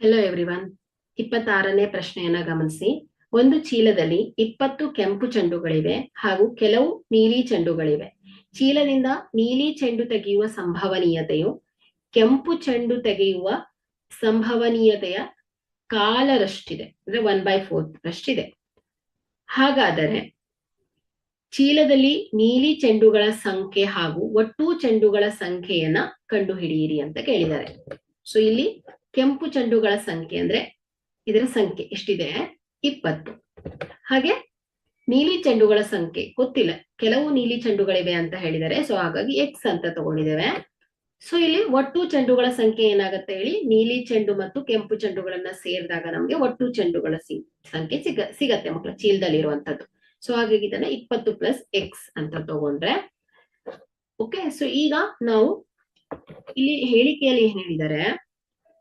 Hello everyone. 26ನೇ ಪ್ರಶ್ನೆಯನ್ನ ಗಮನಿಸಿ. ಒಂದು ಚೀಲದಲ್ಲಿ 20 ಕೆಂಪು ಚೆಂಡುಗಳಿವೆ ಹಾಗೂ ಕೆಲವು ನೀಲಿ ಚೆಂಡುಗಳಿವೆ. ಚೀಲದಿಂದ ನೀಲಿ ಚೆಂಡು ತೆಗೆಯುವ ಸಂಭವನೀಯತೆಯು ಕೆಂಪು ಚೆಂಡು ತೆಗೆಯುವ ಸಂಭವನೀಯತೆಯ ಕಾಲರಷ್ಟಿದೆ, ಅಂದ್ರೆ 1/4 ರಷ್ಟಿದೆ. ಹಾಗಾದರೆ ಚೀಲದಲ್ಲಿ ನೀಲಿ ಚೆಂಡುಗಳ ಸಂಖ್ಯೆ ಹಾಗೂ ಒಟ್ಟು ಚೆಂಡುಗಳ ಸಂಖ್ಯೆಯನ್ನ ಕಂಡುಹಿಡಿಯಿರಿ ಅಂತ ಕೇಳಿದ್ದಾರೆ. ಸೊ ಇಲ್ಲಿ ಕೆಂಪು ಚೆಂಡುಗಳ ಸಂಖ್ಯೆ ಅಂದ್ರೆ ಇದರ ಸಂಖ್ಯೆ ಎಷ್ಟಿದೆ? 20. ಹಾಗೆ ನೀಲಿ ಚೆಂಡುಗಳ ಸಂಖ್ಯೆ ಗೊತ್ತಿಲ್ಲ, ಕೆಲವು ನೀಲಿ ಚೆಂಡುಗಳಿವೆ ಅಂತ ಹೇಳಿದರೆ, ಸೊ ಹಾಗಾಗಿ ಎಕ್ಸ್ ಅಂತ ತಗೊಂಡಿದ್ದೇವೆ. ಸೊ ಇಲ್ಲಿ ಒಟ್ಟು ಚೆಂಡುಗಳ ಸಂಖ್ಯೆ ಏನಾಗುತ್ತೆ ಹೇಳಿ, ನೀಲಿ ಚೆಂಡು ಮತ್ತು ಕೆಂಪು ಚೆಂಡುಗಳನ್ನ ಸೇರಿದಾಗ ನಮ್ಗೆ ಒಟ್ಟು ಚೆಂಡುಗಳ ಸಂಖ್ಯೆ ಸಿಗತ್ತೆ ಮಕ್ಕಳ ಚೀಲದಲ್ಲಿ ಇರುವಂತದ್ದು. ಸೊ ಹಾಗಾಗಿ ಇದನ್ನ 20 ಪ್ಲಸ್ ಎಕ್ಸ್ ಅಂತ ತಗೊಂಡ್ರೆ ಓಕೆ. ಸೊ ಈಗ ನಾವು ಇಲ್ಲಿ ಹೇಳಿಕೆಯಲ್ಲಿ ಏನ್ ಹೇಳಿದ್ದಾರೆ,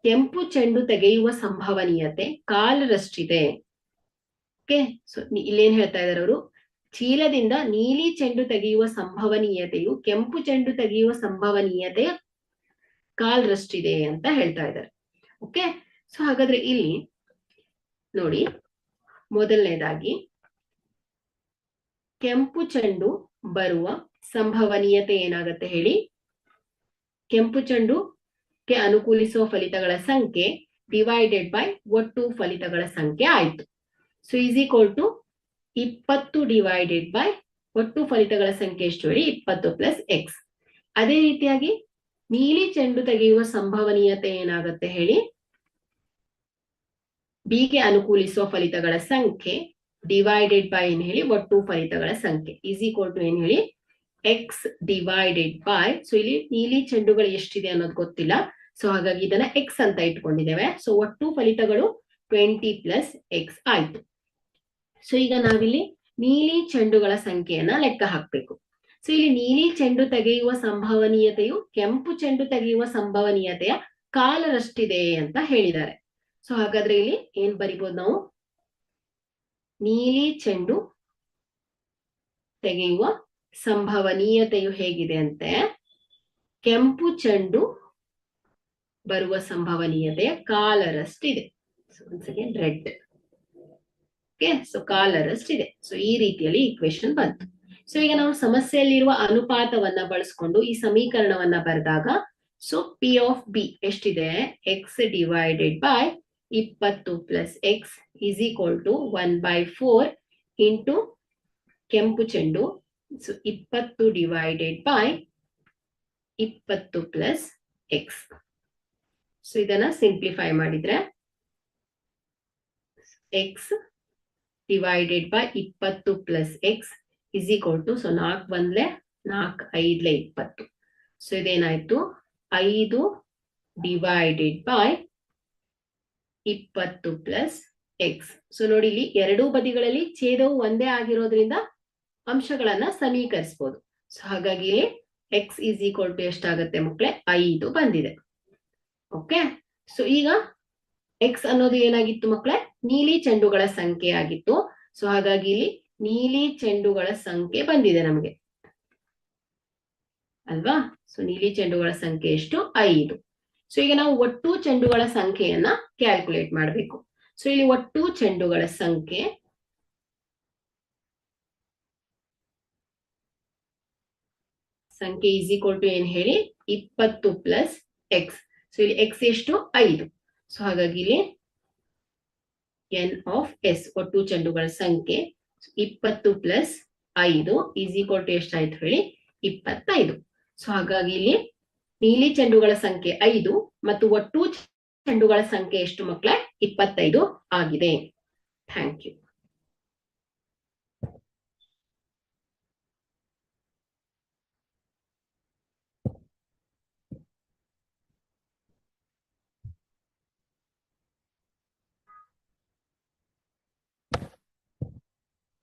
ಕೆಂಪು ಚೆಂಡು ತೆಗೆಯುವ ಸಂಭವನೀಯತೆ ಕಾಲರಷ್ಟಿದೆ. ಓಕೆ. ಸೊ ಇಲ್ಲೇನ್ ಹೇಳ್ತಾ ಇದಾರೆ ಅವರು, ಚೀಲದಿಂದ ನೀಲಿ ಚೆಂಡು ತೆಗೆಯುವ ಸಂಭವನೀಯತೆಯು ಕೆಂಪು ಚೆಂಡು ತೆಗೆಯುವ ಸಂಭವನೀಯತೆಯ ಕಾಲರಷ್ಟಿದೆ ಅಂತ ಹೇಳ್ತಾ ಇದ್ದಾರೆ. ಓಕೆ. ಸೊ ಹಾಗಾದ್ರೆ ಇಲ್ಲಿ ನೋಡಿ, ಮೊದಲನೇದಾಗಿ ಕೆಂಪು ಚೆಂಡು ಬರುವ ಸಂಭವನೀಯತೆ ಏನಾಗತ್ತೆ ಹೇಳಿ, ಕೆಂಪು ಚೆಂಡುಗೆ ಅನುಕೂಲಿಸುವ ಫಲಿತಗಳ ಸಂಖ್ಯೆ ಡಿವೈಡೆಡ್ ಬೈ ಒಟ್ಟು ಫಲಿತಗಳ ಸಂಖ್ಯೆ ಆಯ್ತು. So is equal to 20 divided by ಒಟ್ಟು ಫಲಿತಗಳ ಸಂಖ್ಯೆ ಎಷ್ಟು ಹೇಳಿ, 20 ಪ್ಲಸ್ ಎಕ್ಸ್. ಅದೇ ರೀತಿಯಾಗಿ ನೀಲಿ ಚೆಂಡು ತೆಗೆಯುವ ಸಂಭವನೀಯತೆ ಏನಾಗುತ್ತೆ ಹೇಳಿ, ಬಿಗೆ ಅನುಕೂಲಿಸುವ ಫಲಿತಗಳ ಸಂಖ್ಯೆ ಡಿವೈಡೆಡ್ ಬೈ ಏನ್ ಹೇಳಿ, ಒಟ್ಟು ಫಲಿತಗಳ ಸಂಖ್ಯೆ ಈಸ್ ಈಕ್ವಲ್ ಟು ಏನ್ ಹೇಳಿ, ಎಕ್ಸ್ ಡಿವೈಡೆಡ್ ಬೈ. ಸೊ ಇಲ್ಲಿ ನೀಲಿ ಚೆಂಡುಗಳು ಎಷ್ಟಿದೆ ಅನ್ನೋದು ಗೊತ್ತಿಲ್ಲ, ಸೊ ಹಾಗಾಗಿ ಇದನ್ನ ಎಕ್ಸ್ ಅಂತ ಇಟ್ಕೊಂಡಿದ್ದೇವೆ. ಸೊ ಒಟ್ಟು ಫಲಿತಗಳು 20 ಪ್ಲಸ್ ಎಕ್ಸ್ ಆಯ್ತು. ಸೊ ಈಗ ನಾವಿಲ್ಲಿ ನೀಲಿ ಚೆಂಡುಗಳ ಸಂಖ್ಯೆಯನ್ನ ಲೆಕ್ಕ ಹಾಕ್ಬೇಕು. ಸೊ ಇಲ್ಲಿ ನೀಲಿ ಚೆಂಡು ತೆಗೆಯುವ ಸಂಭವನೀಯತೆಯು ಕೆಂಪು ಚೆಂಡು ತೆಗೆಯುವ ಸಂಭವನೀಯತೆಯ ಕಾಲರಷ್ಟಿದೆ ಅಂತ ಹೇಳಿದ್ದಾರೆ. ಸೊ ಹಾಗಾದ್ರೆ ಇಲ್ಲಿ ಏನ್ ಬರಿಬಹುದು ನಾವು, ನೀಲಿ ಚೆಂಡು ತೆಗೆಯುವ ಸಂಭವನೀಯತೆಯು ಹೇಗಿದೆ ಅಂತೆ, ಕೆಂಪು ಚೆಂಡು ಬರುವ ಸಂಭವನೀಯತೆಯ ಕಾಲರಷ್ಟಿದೆ. So once again red. Okay. So ಕಾಲರಷ್ಟಿದೆ. ಸೊ ಈ ರೀತಿಯಲ್ಲಿ ಈಕ್ವೇಶನ್ ಬಂತು. ಸೊ ಈಗ ನಾವು ಸಮಸ್ಯೆಯಲ್ಲಿರುವ ಅನುಪಾತವನ್ನ ಬಳಸ್ಕೊಂಡು ಈ ಸಮೀಕರಣವನ್ನ ಬರೆದಾಗ, ಸೊ ಪಿ ಆಫ್ ಬಿ ಎಷ್ಟಿದೆ, x divided by 20 plus x is equal to 1/4 into ಕೆಂಪು ಚೆಂಡು. So 20 divided by 20 plus x. So ಇದನ್ನ ಸಿಂಪ್ಲಿಫೈ ಮಾಡಿದ್ರೆ x divided by 20 plus x is equal to, so 4 1 4 5 20. So ಇದೇನಾಯ್ತು, 5 divided by 20 plus x. So ನೋಡಿ ಇಲ್ಲಿ ಎರಡೂ ಬದಿಗಳಲ್ಲಿ ಛೇದವು ಒಂದೇ ಆಗಿರೋದ್ರಿಂದ ಅಂಶಗಳನ್ನ ಸಮೀಕರಿಸಬಹುದು. ಸೊ ಹಾಗಾಗಿ ಇಲ್ಲಿ ಎಕ್ಸ್ ಈಸ್ ಈಕ್ವಲ್ ಟು ಎಷ್ಟಾಗತ್ತೆ ಮಕ್ಕಳೇ, 5 ಬಂದಿದೆ. ಓಕೆ. ಸೊ ಈಗ ಎಕ್ಸ್ ಅನ್ನೋದು ಏನಾಗಿತ್ತು ಮಕ್ಕಳೇ, ನೀಲಿ ಚೆಂಡುಗಳ ಸಂಖ್ಯೆ ಆಗಿತ್ತು. ಸೊ ಹಾಗಾಗಿ ಇಲ್ಲಿ ನೀಲಿ ಚೆಂಡುಗಳ ಸಂಖ್ಯೆ ಬಂದಿದೆ ನಮಗೆ ಅಲ್ವಾ. ಸೊ ನೀಲಿ ಚೆಂಡುಗಳ ಸಂಖ್ಯೆ ಎಷ್ಟು, 5. ಸೊ ಈಗ ನಾವು ಒಟ್ಟು ಚೆಂಡುಗಳ ಸಂಖ್ಯೆಯನ್ನ ಕ್ಯಾಲ್ಕುಲೇಟ್ ಮಾಡಬೇಕು. ಸೊ ಇಲ್ಲಿ ಒಟ್ಟು ಚೆಂಡುಗಳ ಸಂಖ್ಯೆ ಈಸ್ ಈಕ್ವಲ್ ಟು ಏನ್ ಹೇಳಿ, 20 ಪ್ಲಸ್ ಎಕ್ಸ್. ಸೊ ಇಲ್ಲಿ ಎಕ್ಸ್ ಎಷ್ಟು, 5. ಸೊ ಹಾಗಾಗಿ ಇಲ್ಲಿ ಎನ್ ಆಫ್ ಎಸ್ ಒಟ್ಟು ಚೆಂಡುಗಳ ಸಂಖ್ಯೆ 20 ಪ್ಲಸ್ 5 ಈಸ್ ಈಕ್ವಲ್ ಟು ಎಷ್ಟಾಯ್ತು ಹೇಳಿ, 25. ಸೊ ಹಾಗಾಗಿ ಇಲ್ಲಿ ನೀಲಿ ಚೆಂಡುಗಳ ಸಂಖ್ಯೆ 5 ಮತ್ತು ಒಟ್ಟು ಚೆಂಡುಗಳ ಸಂಖ್ಯೆ ಎಷ್ಟು ಮಕ್ಕಳೇ, 25 ಆಗಿದೆ. Thank you.